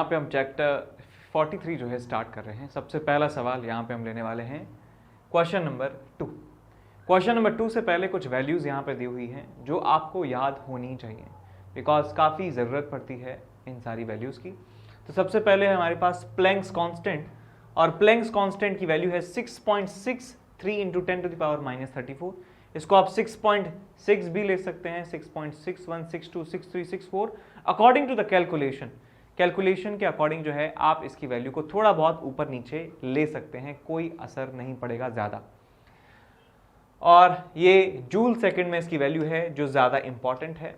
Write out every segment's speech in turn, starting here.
यहाँ पे हम चैप्टर 43 जो है स्टार्ट कर रहे हैं। सबसे पहला सवाल यहाँ पे हम लेने वाले हैं क्वेश्चन नंबर 2। क्वेश्चन नंबर 2 से पहले कुछ वैल्यूज़ यहाँ पे दी हुई हैं जो आपको याद होनी चाहिए, बिकॉज काफ़ी ज़रूरत पड़ती है इन सारी वैल्यूज़ की। तो सबसे पहले है हमारे पास प्लैंक्स कांस्टेंट, और प्लैंक्स कांस्टेंट की वैल्यू है 6.63 इंटू 10 टू द पावर -34। इसको आप 6.6 भी ले सकते हैं, 6.61, 62, 63, 64 अकॉर्डिंग टू द कैलकुलेशन के अकॉर्डिंग जो है आप इसकी वैल्यू को थोड़ा बहुत ऊपर नीचे ले सकते हैं, कोई असर नहीं पड़ेगा ज़्यादा। और ये जूल सेकंड में इसकी वैल्यू है जो ज़्यादा इंपॉर्टेंट है।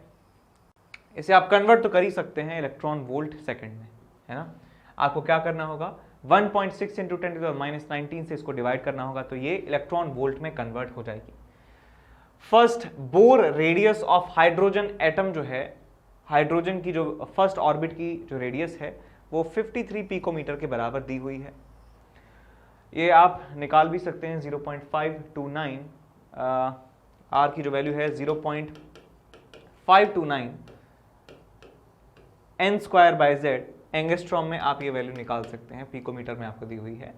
इसे आप कन्वर्ट तो कर ही सकते हैं इलेक्ट्रॉन वोल्ट सेकंड में, है ना। आपको क्या करना होगा, 1.6 इंटू 10 टू द -19 से इसको डिवाइड करना होगा, तो ये इलेक्ट्रॉन वोल्ट में कन्वर्ट हो जाएगी। First bore radius of hydrogen atom जो है, हाइड्रोजन की जो फर्स्ट ऑर्बिट की जो रेडियस है वो 53 पिकोमीटर के बराबर दी हुई है। ये आप निकाल भी सकते हैं, 0.529 आर की जो वैल्यू है 0.529 n square by Z angstrom में आप ये वैल्यू निकाल सकते हैं, पिकोमीटर में आपको दी हुई है।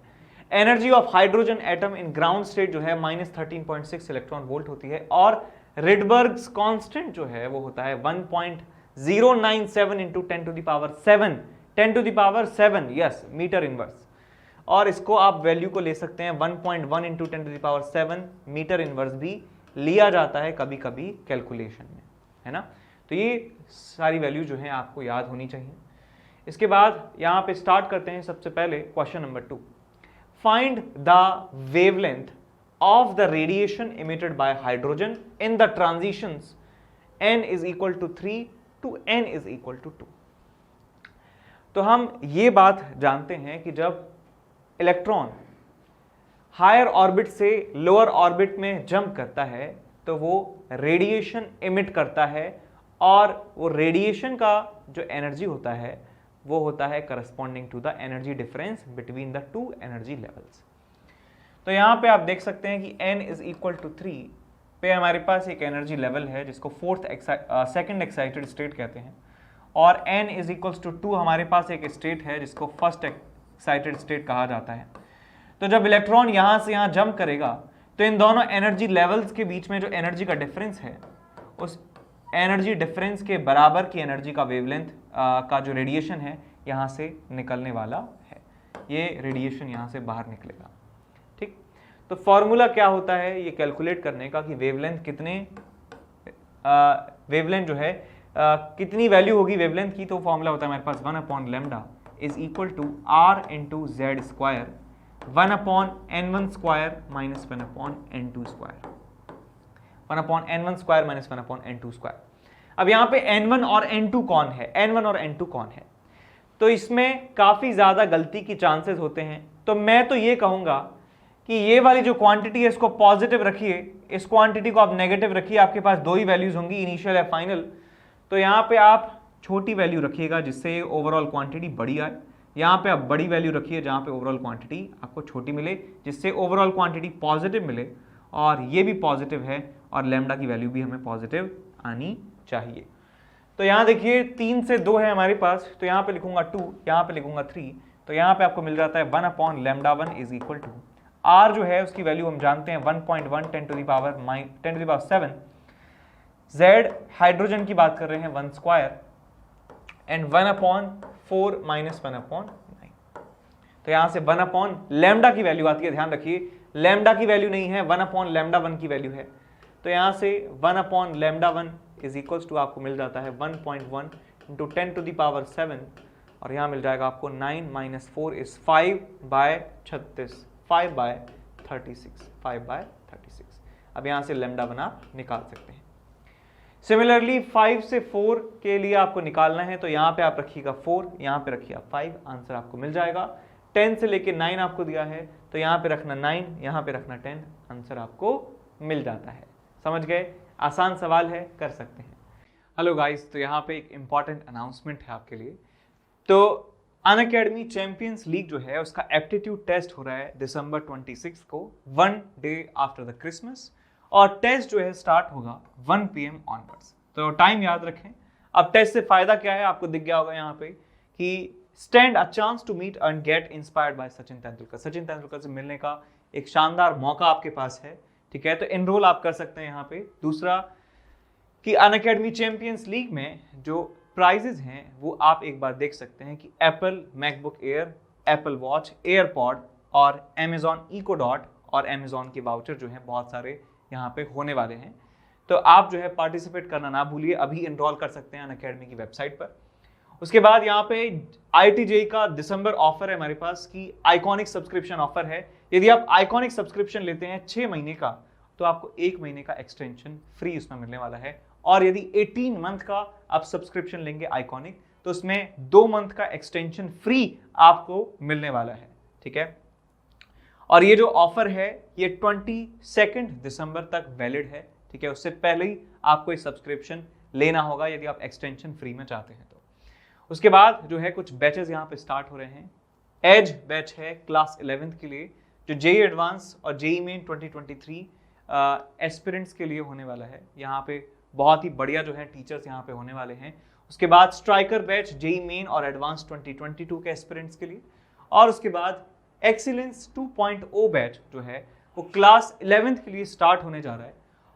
Energy of hydrogen atom in ground state जो है -13.6 इलेक्ट्रॉन वोल्ट होती है, और रिडबर्ग्स कांस्टेंट जो है वो होता है 1.097 into 10 to the power 7, 10 to the power 7 yes meter inverse. और इसको आप वैल्यू को ले सकते हैं 1.1 into 10 to the power 7 meter inverse भी लिया जाता है कभी कभी कैलकुलेशन में, है ना। तो ये सारी वैल्यू जो है आपको याद होनी चाहिए। इसके बाद यहाँ पे स्टार्ट करते हैं सबसे पहले question number 2। Find the wavelength of the radiation emitted by hydrogen in the transitions n is equal to 3 to n is equal to 2। तो हम ये बात जानते हैं कि जब इलेक्ट्रॉन हायर ऑर्बिट से लोअर ऑर्बिट में जंप करता है तो वो रेडिएशन इमिट करता है, और वो रेडिएशन का जो एनर्जी होता है वो होता है corresponding to the energy difference between the two energy levels. तो यहाँ पे आप देख सकते हैं कि n इज इक्वल टू 3 पे हमारे पास एक एनर्जी लेवल है जिसको सेकंड एक्साइटेड स्टेट कहते हैं, और n इज इक्वल्स टू 2 हमारे पास एक स्टेट है जिसको फर्स्ट एक्साइटेड स्टेट कहा जाता है। तो जब इलेक्ट्रॉन यहाँ से यहाँ जंप करेगा तो इन दोनों एनर्जी लेवल्स के बीच में जो एनर्जी का डिफरेंस है, उस एनर्जी डिफरेंस के बराबर की एनर्जी का वेवलेंथ का जो रेडिएशन है यहाँ से निकलने वाला है, ये रेडिएशन यहाँ से बाहर निकलेगा। ठीक, तो फॉर्मूला क्या होता है ये कैलकुलेट करने का कि वेवलेंथ कितने वेवलेंथ जो है कितनी वैल्यू होगी वेवलेंथ की, तो फॉर्मूला होता है हमारे पास 1/λ is equal to r into Z square 1/n1 square minus 1/n2 square, 1/n1 square minus 1/n2 square. अब यहाँ पे n1 और n2 कौन है, n1 और n2 कौन है, तो इसमें काफी ज्यादा गलती की चांसेस होते हैं। तो मैं तो ये कहूंगा कि ये वाली जो क्वांटिटी है इसको पॉजिटिव रखिए, इस क्वांटिटी को आप नेगेटिव रखिए, आपके पास दो ही वैल्यूज होंगी, इनिशियल या फाइनल। तो यहाँ पे आप छोटी वैल्यू रखिएगा जिससे ओवरऑल क्वांटिटी बड़ी आए, यहाँ पे आप बड़ी वैल्यू रखिए जहाँ पे ओवरऑल क्वांटिटी आपको छोटी मिले, जिससे ओवरऑल क्वांटिटी पॉजिटिव मिले, और ये भी पॉजिटिव है, और लैम्डा की वैल्यू भी हमें पॉजिटिव आनी चाहिए। तो यहाँ देखिए 3 से 2 है हमारे पास, तो यहाँ पे लिखूंगा 2, यहाँ पे लिखूंगा 3, तो यहाँ पे आपको मिल जाता है 1/λ1 इज इक्वल टू r जो है उसकी वैल्यू हम जानते हैं 1.1 10 to the power 7, z hydrogen की बात कर रहे हैं 1 स्क्वायर, एंड 1/4 माइनस 1/9। तो यहाँ से 1/λ की वैल्यू आती है, ध्यान रखिए लैम्डा की वैल्यू नहीं है, 1/λ1 की वैल्यू है। तो यहाँ से 1/λ1 इज इक्वल्स टू आपको मिल जाता है 1.1 इंटू 10 टू द पावर 7, और यहाँ मिल जाएगा आपको 9 माइनस 4 इज 5/36, 5/36। अब यहाँ से λ1 आप निकाल सकते हैं। सिमिलरली 5 से 4 के लिए आपको निकालना है, तो यहाँ पे आप रखिएगा 4, यहाँ पे रखिएगा 5, आंसर आपको मिल जाएगा। 10 से लेके 9 आपको दिया है, तो यहाँ पे रखना 9, यहाँ पे रखना 10, आंसर आपको मिल जाता है। समझ गए, आसान सवाल है, कर सकते हैं। हेलो गाइस, तो यहाँ पे एक इम्पॉर्टेंट अनाउंसमेंट है आपके लिए। तो अनअकैडमी चैंपियंस लीग जो है उसका एप्टीट्यूड टेस्ट हो रहा है दिसंबर 26 को, 1 डे आफ्टर द क्रिसमस, और टेस्ट जो है स्टार्ट होगा 1 PM ऑनवर्ड्स। तो टाइम याद रखें। अब टेस्ट से फायदा क्या है, आपको दिख गया होगा यहाँ पे कि stand a chance to meet and get inspired by Sachin Tendulkar. Sachin Tendulkar से मिलने का एक शानदार मौका आपके पास है, ठीक है, तो एनरोल आप कर सकते हैं यहाँ पे। दूसरा कि अनअकैडमी चैंपियंस लीग में जो प्राइजेस हैं वो आप एक बार देख सकते हैं कि Apple MacBook air, Apple watch, AirPod और अमेजॉन इको डॉट और अमेजॉन के वाउचर जो हैं बहुत सारे यहाँ पे होने वाले हैं। तो आप जो है पार्टिसिपेट करना ना भूलिए, अभी एनरोल कर सकते हैं अनअकैडमी की वेबसाइट पर। उसके बाद यहाँ पे IIT-JEE का दिसंबर ऑफर है हमारे पास कि आइकॉनिक सब्सक्रिप्शन ऑफर है। यदि आप आइकॉनिक सब्सक्रिप्शन लेते हैं 6 महीने का तो आपको 1 महीने का एक्सटेंशन फ्री उसमें मिलने वाला है, और यदि 18 मंथ का आप सब्सक्रिप्शन लेंगे आइकॉनिक तो उसमें 2 मंथ का एक्सटेंशन फ्री आपको मिलने वाला है, ठीक है। और ये जो ऑफर है ये 22 दिसंबर तक वैलिड है, ठीक है। उससे पहले ही आपको ये सब्सक्रिप्शन लेना होगा यदि आप एक्सटेंशन फ्री में चाहते हैं तो। उसके बाद जो है कुछ बैचेस यहाँ पे स्टार्ट हो रहे हैं। एज बैच है क्लास 11th के लिए, जो जेईई एडवांस और जेईई मेन 2023 एस्पिरेंट्स के लिए होने वाला है। यहाँ पे बहुत ही बढ़िया जो है टीचर्स यहाँ पे होने वाले हैं। उसके बाद स्ट्राइकर बैच जेईई मेन और एडवांस 2022 के एस्पिरेंट्स के लिए, और उसके बाद एक्सीलेंस 2.0 बैच जो है वो क्लास 11th के लिए स्टार्ट होने जा रहा है,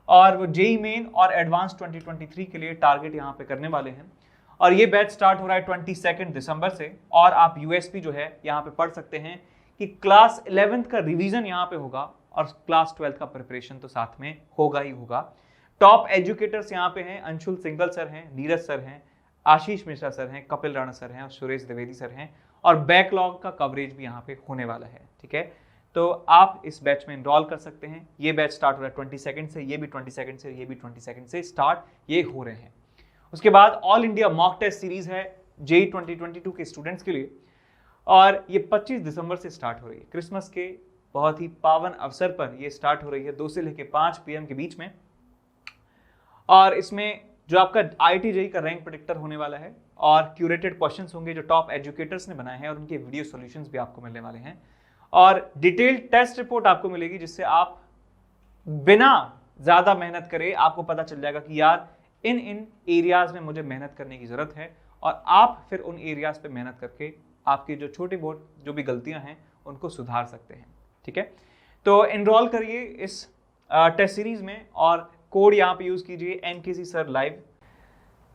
और वो जेईई मेन और एडवांस 2023 के लिए टारगेट यहाँ पे करने वाले हैं। और ये बैच स्टार्ट हो रहा है 22 दिसंबर से, और आप यूएसपी जो है यहाँ पे पढ़ सकते हैं कि क्लास 11th का रिवीजन यहाँ पे होगा और क्लास 12th का प्रिपरेशन तो साथ में होगा ही होगा। टॉप एजुकेटर्स यहाँ पे हैं, अंशुल सिंगल सर हैं, नीरज सर हैं, आशीष मिश्रा सर हैं, कपिल राणा सर हैं और सुरेश द्विवेदी सर हैं, और बैकलॉग का कवरेज भी यहाँ पे होने वाला है, ठीक है। तो आप इस बैच में एनरोल कर सकते हैं। ये बैच स्टार्ट हो रहा है 22 से, ये भी 22 से, ये भी 22 से स्टार्ट ये हो रहे हैं। उसके बाद all India mock test series है जेईई 2022 के स्टूडेंट्स के लिए, और ये 25 दिसंबर से स्टार्ट हो रही है। क्रिसमस के बहुत ही पावन अवसर पर ये स्टार्ट हो रही है 2 से लेकर 5 PM के बीच में। और इसमें जो आपका IIT-JEE का रैंक प्रेडिक्टर होने वाला है, और क्यूरेटेड क्वेश्चंस होंगे जो टॉप एजुकेटर्स ने बनाए हैं, और उनके वीडियो सॉल्यूशंस भी आपको मिलने वाले हैं, और डिटेल्ड टेस्ट रिपोर्ट आपको मिलेगी, जिससे आप बिना ज्यादा मेहनत करे आपको पता चल जाएगा कि यार इन एरियाज में मुझे मेहनत करने की जरूरत है, और आप फिर उन एरियाज पे मेहनत करके आपकी जो छोटी बहुत जो भी गलतियां हैं उनको सुधार सकते हैं, ठीक है। तो एनरोल करिए इस टेस्ट सीरीज में, और कोड यहाँ पे यूज कीजिए NKC सर लाइव।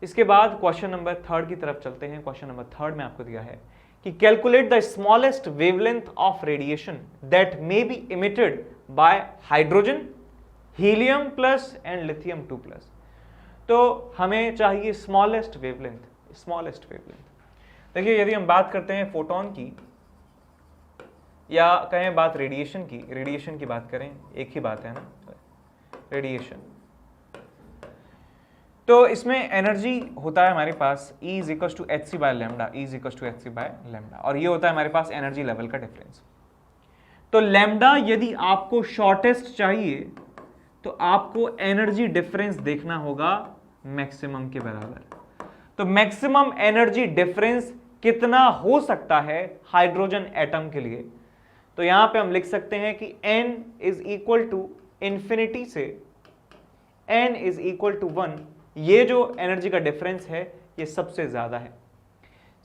इसके बाद क्वेश्चन नंबर 3 की तरफ चलते हैं। क्वेश्चन नंबर 3 में आपको दिया है कि calculate the smallest wavelength of radiation that may be emitted by hydrogen, helium plus and lithium 2+। तो हमें चाहिए स्मॉलेस्ट वेवलेंथ। स्मॉलेस्ट वेवलेंथ देखिए, यदि हम बात करते हैं फोटोन की या कहें बात रेडिएशन की बात करें, एक ही बात है ना, रेडिएशन। तो इसमें एनर्जी होता है हमारे पास E = hc by lambda, E = hc by lambda, और ये होता है हमारे पास एनर्जी लेवल का डिफरेंस। तो लैम्डा यदि आपको शॉर्टेस्ट चाहिए तो आपको एनर्जी डिफरेंस देखना होगा मैक्सिमम के बराबर। तो मैक्सिमम एनर्जी डिफरेंस कितना हो सकता है हाइड्रोजन एटम के लिए, तो यहां पे हम लिख सकते हैं कि n = इंफिनिटी से n = 1, ये जो एनर्जी का डिफरेंस है ये सबसे ज्यादा है।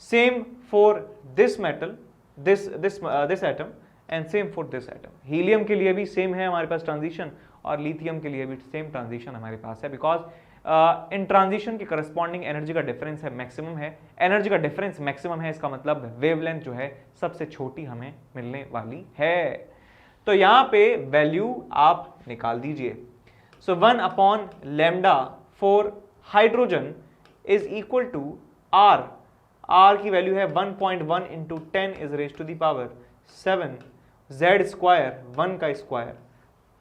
Same for this metal, this atom, and same for this atom. Helium के लिए भी सेम है हमारे पास ट्रांजिशन, और लिथियम के लिए भी सेम ट्रांजिशन हमारे पास है, बिकॉज इन ट्रांजिशन के करस्पॉन्डिंग एनर्जी का डिफरेंस है मैक्सिमम है। एनर्जी का डिफरेंस मैक्सिमम है, इसका मतलब वेवलेंथ जो है सबसे छोटी हमें मिलने वाली है। तो यहां पे वैल्यू आप निकाल दीजिए। So 1 lambda for hydrogen is equal to R। R की वैल्यू है 1.1 × 10⁻⁷ Z स्क्वायर 1 का स्क्वायर,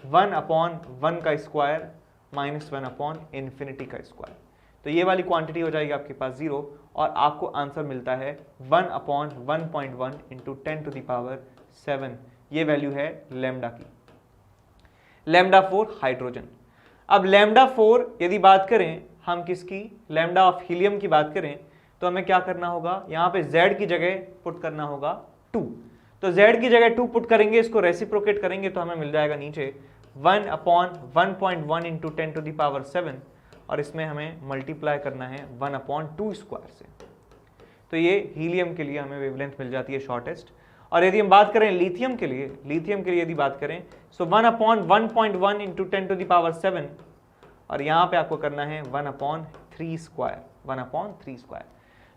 1/1 का स्क्वायर -1/∞ का स्क्वायर। तो ये वाली क्वांटिटी हो जाएगी आपके पास 0, और आपको आंसर मिलता है 1/1.1 × 10⁻⁷। ये वैल्यू है लैम्डा की, लैम्डा फॉर हाइड्रोजन। अब लैम्डा 4 यदि बात करें हम किसकी, लैम्डा ऑफ हीलियम की बात करें, तो हमें क्या करना होगा, यहाँ पे Z की जगह पुट करना होगा 2। तो Z की जगह 2 पुट करेंगे, इसको रेसिप्रोकेट करेंगे तो हमें मिल जाएगा नीचे 1/1.1 × 10⁻⁷, और इसमें हमें मल्टीप्लाई करना है 1/2 स्क्वायर से। तो ये हीलियम के लिए हमें वेवलेंथ मिल जाती है शॉर्टेस्ट। और यदि हम बात करें लिथियम के लिए यदि बात करें सो 1/1.1 इंटू 10⁻7 और यहाँ पे आपको करना है 1/3 स्क्वायर।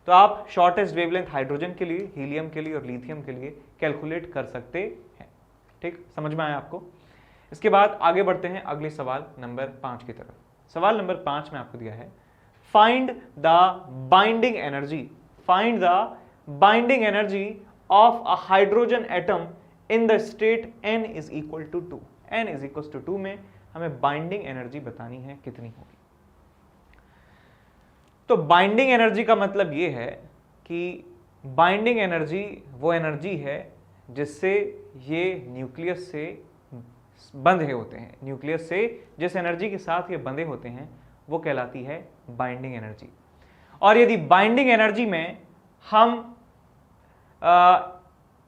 तो आप शॉर्टेस्ट वेवलेंथ हाइड्रोजन के लिए, हीलियम के लिए और लिथियम के लिए कैलकुलेट कर सकते हैं। ठीक, समझ में आया आपको। इसके बाद आगे बढ़ते हैं अगले सवाल नंबर 5 की तरफ। सवाल नंबर 5 में आपको दिया है find the binding energy of a hydrogen atom in the state n is equal to 2। n is equal to 2 में हमें बाइंडिंग एनर्जी बतानी है कितनी होगी। तो बाइंडिंग एनर्जी का मतलब यह है कि बाइंडिंग एनर्जी वो एनर्जी है जिससे ये न्यूक्लियस से बंधे होते हैं। न्यूक्लियस से जिस एनर्जी के साथ ये बंधे होते हैं वो कहलाती है बाइंडिंग एनर्जी। और यदि बाइंडिंग एनर्जी में हम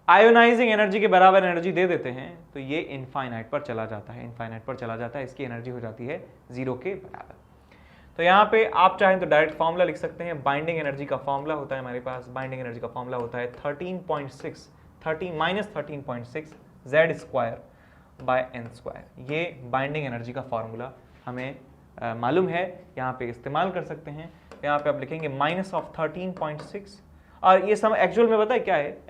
आयोनाइजिंग एनर्जी के बराबर एनर्जी दे देते हैं तो ये इनफाइनाइट पर चला जाता है, इसकी एनर्जी हो जाती है 0 के बराबर। तो यहाँ पे आप चाहें तो डायरेक्ट फॉर्मूला लिख सकते हैं। बाइंडिंग एनर्जी का फॉर्मूला होता है हमारे पास, बाइंडिंग एनर्जी का फॉर्मूला होता है 13.6 Z² बाय n²। ये बाइंडिंग एनर्जी का फॉर्मूला हमें मालूम है, यहाँ पे इस्तेमाल कर सकते हैं। यहाँ पे आप लिखेंगे -13.6 और ये सब एक्चुअल में पता है क्या है,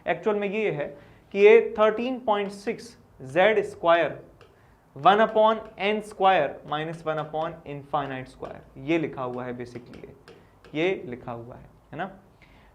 एक्चुअल में ये है कि ये 13.6 Z² 1/n² - 1/∞², ये लिखा हुआ है बेसिकली, ये लिखा हुआ है ना।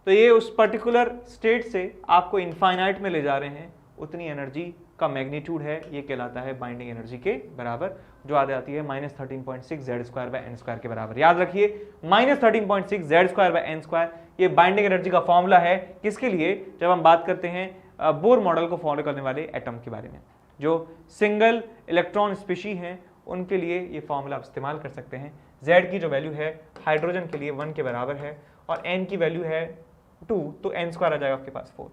तो ये उस पर्टिकुलर स्टेट से आपको इनफाइनाइट में ले जा रहे हैं, उतनी एनर्जी का मैग्नीट्यूड है, ये कहलाता है बाइंडिंग एनर्जी के बराबर, जो आ जाती है -13.6 Z² के बराबर। याद रखिए -13.6 Z² ये बाइंडिंग एनर्जी का फॉर्मूला है किसके लिए, जब हम बात करते हैं बोर मॉडल को फॉलो करने वाले एटम के बारे में, जो सिंगल इलेक्ट्रॉन स्पीशी हैं उनके लिए ये फॉर्मूला आप इस्तेमाल कर सकते हैं। Z की जो वैल्यू है हाइड्रोजन के लिए 1 के बराबर है और N की वैल्यू है 2, तो n² आ जाएगा आपके पास 4।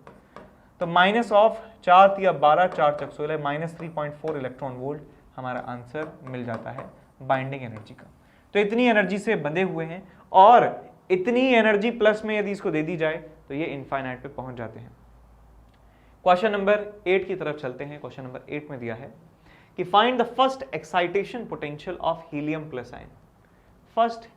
तो -4×3=12 4×4 -3.4 इलेक्ट्रॉन वोल्ट हमारा आंसर मिल जाता है बाइंडिंग एनर्जी का। तो इतनी एनर्जी से बंधे हुए हैं और इतनी एनर्जी प्लस में यदि इसको दे दी जाए तो ये इनफाइनाइट पे पहुंच जाते हैं। क्वेश्चन नंबर 8 की तरफ चलते हैं। क्वेश्चन नंबर 8 में दिया है कि find the first excitation potential of helium plus ion. First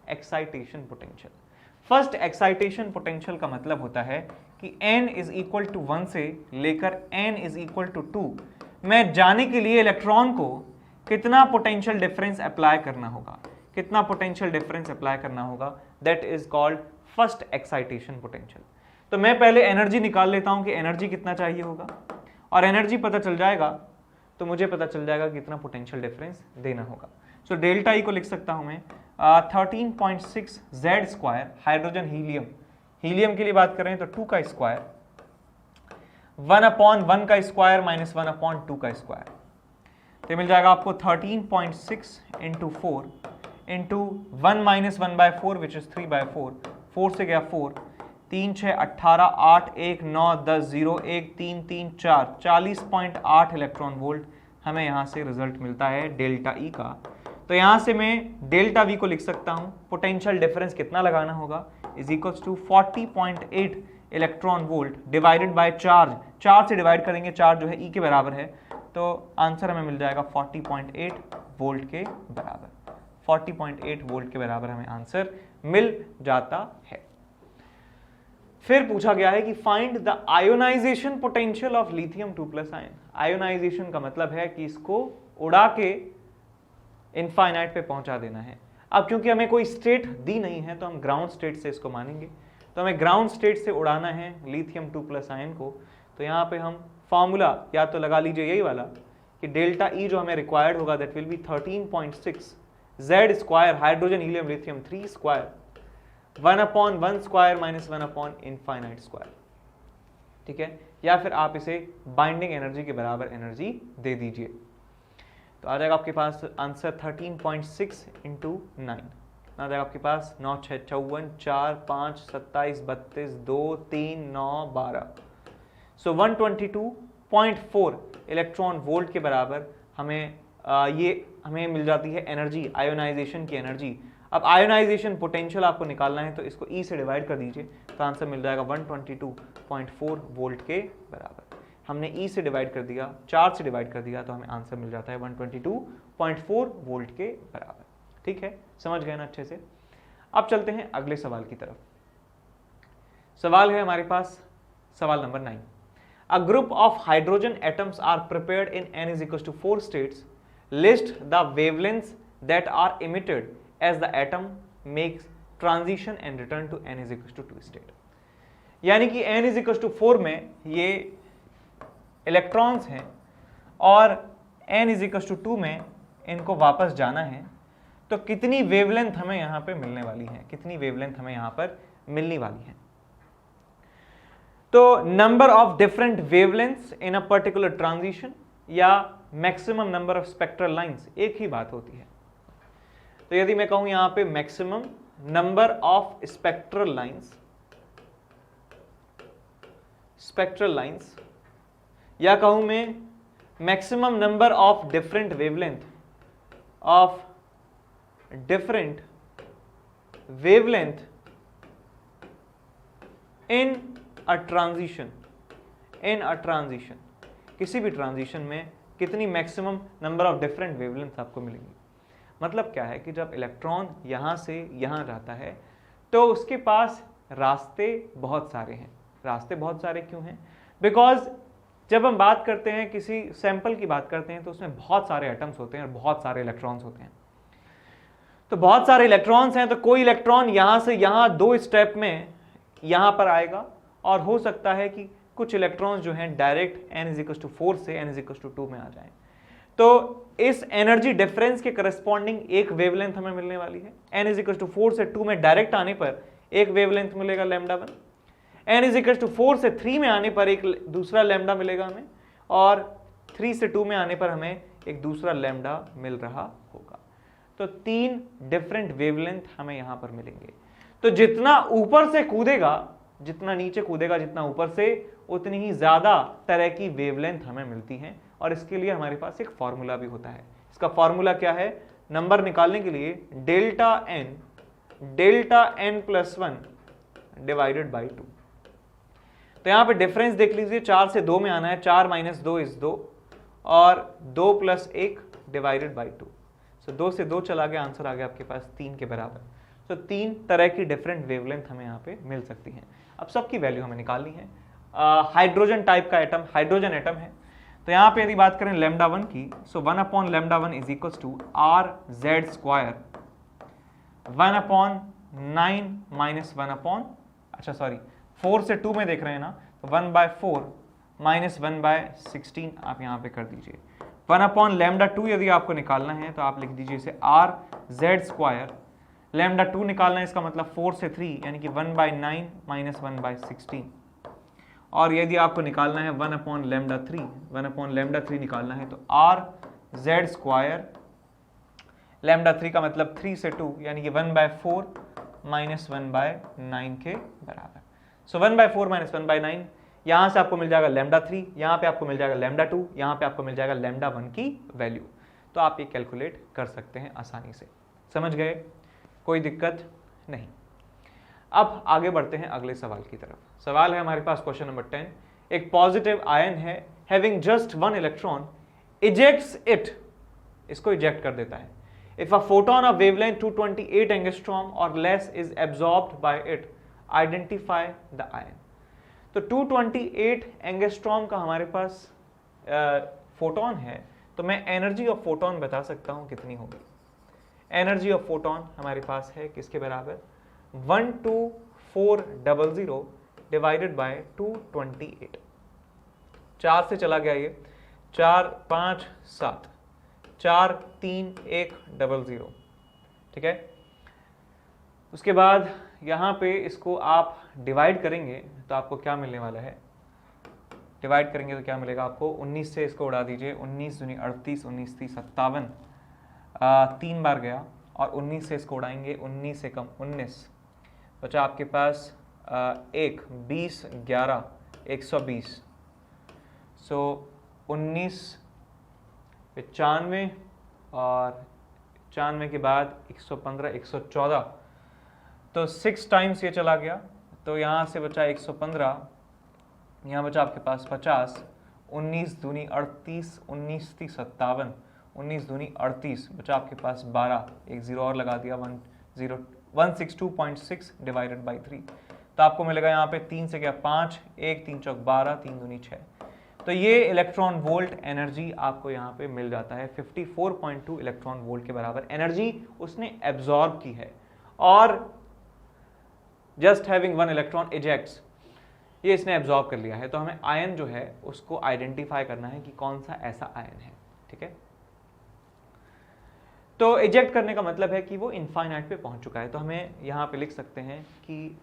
excitation potential का मतलब होता है कि n इज इक्वल टू 1 से लेकर n इज इक्वल टू 2 में जाने के लिए इलेक्ट्रॉन को कितना पोटेंशियल डिफरेंस अप्लाई करना होगा, that is called first excitation potential. तो मैं पहले एनर्जी निकाल लेता हूं कि एनर्जी कितना चाहिए होगा, और एनर्जी पता चल जाएगा तो मुझे पता चल जाएगा कितना पोटेंशियल डिफरेंस देना होगा। सो डेल्टा ई को लिख सकता हूं मैं 13.6 Z² हाइड्रोजन हीलियम के लिए बात करें तो 2 का स्क्वायर 1/1 का स्क्वायर - 1/2 का स्क्वायर, तो मिल जाएगा आपको 13.6 × 4 × 1 - 1/4 विच इज 3/4, 4 से गया 4, 3 6 18 8 1 9 10 0 1 3 3 4 40.8 इलेक्ट्रॉन वोल्ट हमें यहाँ से रिजल्ट मिलता है डेल्टा ई का। तो यहाँ से मैं डेल्टा वी को लिख सकता हूँ, पोटेंशियल डिफरेंस कितना लगाना होगा is equals to 40.8 electron volt divided by charge. Charge से डिवाइड करेंगे, चार्ज जो है ई के बराबर है, तो आंसर हमें मिल जाएगा 40.8 वोल्ट के बराबर। 40.8 वोल्ट के बराबर हमें आंसर मिल जाता है। फिर पूछा गया है कि find the ionization potential of lithium 2+ ion. Ionization का मतलब है कि इसको उड़ा के इनफाइनाइट पे पहुंचा देना है। अब क्योंकि हमें कोई स्टेट दी नहीं है तो हम ग्राउंड स्टेट से इसको मानेंगे, तो हमें ग्राउंड स्टेट से उड़ाना है लिथियम 2+ आयन को। तो यहाँ पे हम फॉर्मूला या तो लगा लीजिए यही वाला कि डेल्टा ई जो हमें रिक्वायर्ड होगा that will be 13.6 Z² hydrogen helium lithium 3² 1/1² - 1/∞², ठीक है। या फिर आप इसे बाइंडिंग एनर्जी के बराबर एनर्जी दे दीजिए, तो आ जाएगा आपके पास आंसर 13.6 × 9 आ जाएगा आपके पास 9 6 54 4 5 27 32 2 3 9 12। सो 122.4 इलेक्ट्रॉन वोल्ट के बराबर हमें ये हमें मिल जाती है एनर्जी, आयोनाइजेशन की एनर्जी। अब आयोनाइजेशन पोटेंशियल आपको निकालना है तो इसको E से डिवाइड कर दीजिए तो आंसर मिल जाएगा 122.4 वोल्ट के बराबर। हमने E से डिवाइड कर दिया, 4 से डिवाइड कर दिया तो हमें आंसर मिल जाता है 122.4 वोल्ट के बराबर। ठीक है, समझ गए ना अच्छे से। अब चलते हैं अगले सवाल की तरफ। सवाल है हमारे पास सवाल number 9। A group of hydrogen atoms are prepared in n is equals to 4 states. List the wavelengths that are emitted as the atom makes transition and return to n is equals to 2 state. यानी कि n is equals to 4 में ये electrons हैं और n is equals to 2 में इनको वापस जाना है, तो कितनी वेवलेंथ हमें यहाँ पे मिलने वाली है, कितनी वेवलेंथ हमें यहाँ पर मिलने वाली है। तो number of different wavelengths in a particular transition या maximum number of spectral lines एक ही बात होती है। तो यदि मैं कहूं यहां पे maximum number of spectral lines या कहूं मैं maximum number of different wavelength in a transition, किसी भी ट्रांजिशन में कितनी maximum number of different wavelength आपको मिलेंगी। मतलब क्या है कि जब इलेक्ट्रॉन यहां से यहां जाता है तो उसके पास रास्ते बहुत सारे हैं। रास्ते बहुत सारे क्यों हैं? बिकॉज जब हम बात करते हैं, किसी सैंपल की बात करते हैं, तो उसमें बहुत सारे एटम्स होते हैं और बहुत सारे इलेक्ट्रॉन्स होते हैं। तो बहुत सारे इलेक्ट्रॉन्स हैं तो कोई इलेक्ट्रॉन यहां से यहां 2 स्टेप में यहां पर आएगा और हो सकता है कि कुछ इलेक्ट्रॉन्स जो हैं direct n is equals to 4 से n is equals to 2 में आ जाएं। तो इस एनर्जी डिफरेंस के करस्पॉन्डिंग एक वेवलेंथ हमें मिलने वाली है। n is equals to 4 से 2 में डायरेक्ट आने पर एक वेवलेंथ मिलेगा λ1, n is equals to 4 से 3 में आने पर एक दूसरा लैम्डा मिलेगा हमें, और 3 से 2 में आने पर हमें एक दूसरा लैम्डा मिल रहा होगा। तो 3 डिफरेंट वेवलेंथ हमें यहां पर मिलेंगे। तो जितना ऊपर से कूदेगा, जितना नीचे कूदेगा, जितना ऊपर से, उतनी ही ज्यादा तरह की वेवलेंथ हमें मिलती हैं। और इसके लिए हमारे पास एक फॉर्मूला भी होता है। इसका फॉर्मूला क्या है? नंबर निकालने के लिए delta n plus 1 divided by 2। तो यहां पे डिफरेंस देख लीजिए, 4 से 2 में आना है, 4 माइनस 2 इज 2 और 2 प्लस 1 डिवाइडेड बाई 2। सो 2 से 2 चला गया, आंसर आ गया आपके पास 3 के बराबर। तो 3 तरह की डिफरेंट वेवलेंथ हमें यहाँ पे मिल सकती हैं। अब सबकी वैल्यू हमें निकालनी है। हाइड्रोजन टाइप का एटम, हाइड्रोजन एटम है, तो यहाँ पे यदि बात करें λ1 की, so 1/λ1 is equals to RZ square 1/9 minus 4 से 2 में देख रहे हैं ना, तो 1/4 माइनस 1/16 आप यहाँ पे कर दीजिए। 1/λ2 यदि आपको निकालना है तो आप लिख दीजिए इसे RZ स्क्वायर, λ2 निकालना है, इसका मतलब 4 से 3 यानी कि 1/9 माइनस 1/16। और यदि आपको निकालना है 1/λ3 निकालना है तो RZ स्क्वायर, λ3 का मतलब 3 से 2 यानी कि 1/4 माइनस 1/9 के बराबर। सो 1/4 माइनस 1/9, यहाँ से आपको मिल जाएगा λ3, यहाँ पे आपको मिल जाएगा λ2, यहाँ पे आपको मिल जाएगा λ1 की वैल्यू। तो आप ये कैलकुलेट कर सकते हैं आसानी से। समझ गए? कोई दिक्कत नहीं। अब आगे बढ़ते हैं अगले सवाल की तरफ। सवाल है हमारे पास क्वेश्चन नंबर 10। एक पॉजिटिव आयन है having just 1 electron ejects it, इसको इजेक्ट कर देता है। If a photon of wavelength 228 angstrom और less is absorbed by it, identify the ion. तो 228 एंगस्ट्रॉम का हमारे पास फोटोन है, तो मैं एनर्जी ऑफ फोटोन बता सकता हूं कितनी होगी। एनर्जी ऑफ फोटोन हमारे पास है किसके बराबर? 12400 डिवाइडेड बाय 228। 4 से चला गया ये, 4 5 7, 4 3 1 00, ठीक है। उसके बाद यहाँ पे इसको आप डिवाइड करेंगे तो आपको क्या मिलने वाला है? डिवाइड करेंगे तो क्या मिलेगा आपको? 19 से इसको उड़ा दीजिए, 19 दूनी 38, 19 30 57, 3 बार गया, और 19 से इसको उड़ाएंगे, 19 से कम 19 बचा आपके पास 1 20 11 120। सो 19 95 और 94 के बाद 115, 114, तो 6 टाइम्स ये चला गया, तो यहाँ से बचा 115, यहाँ बचा आपके पास 50, 19 दूनी 38, 19 तीस 57, 19 दूनी 38, बचा आपके पास 12, एक जीरो और लगा दिया, 162.6 डिवाइडेड बाई 3, तो आपको मिलेगा यहाँ पे 3 से क्या 5, 1 3 चौक 12, 3 दूनी 6, तो ये इलेक्ट्रॉन वोल्ट एनर्जी आपको यहाँ पे मिल जाता है। 54.2 इलेक्ट्रॉन वोल्ट के बराबर एनर्जी उसने एब्जॉर्ब की है, और just having one electron ejects, ये इसने एब्जॉर्ब कर लिया है। तो हमें आयन जो है उसको आइडेंटिफाई करना है कि कौन सा ऐसा आयन है, ठीक है। तो इजेक्ट करने का मतलब है कि वो इनफाइनाइट पे पहुंच चुका है, तो हमें यहाँ पे लिख सकते हैं कि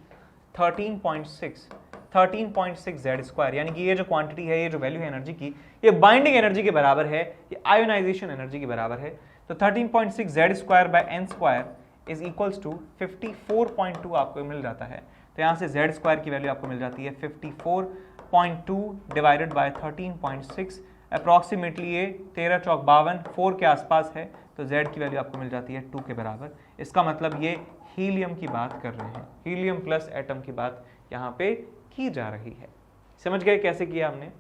13.6 जेड स्क्वायर, यानी कि ये जो क्वांटिटी है, ये जो वैल्यू है एनर्जी की, ये बाइंडिंग एनर्जी के बराबर है, ये आयोनाइजेशन एनर्जी के बराबर है। तो 13.6 Z square by N square is equals to 54.2 आपको मिल जाता है। तो यहाँ से जेड स्क्वायर की वैल्यू आपको मिल जाती है 54.2 डिवाइडेड बाय 13.6, अप्रॉक्सीमेटली ये 13 चौक 52, 4 के आसपास है, तो जेड की वैल्यू आपको मिल जाती है 2 के बराबर। इसका मतलब ये हीलियम की बात कर रहे हैं, हीलियम प्लस एटम की बात यहाँ पे की जा रही है। समझ गए कैसे किया हमने?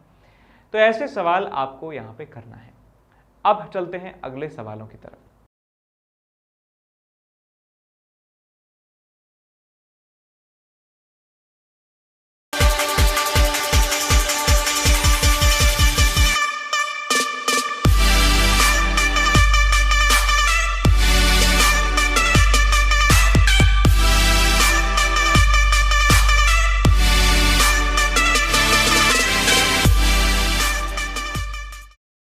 तो ऐसे सवाल आपको यहाँ पे करना है। अब चलते हैं अगले सवालों की तरफ।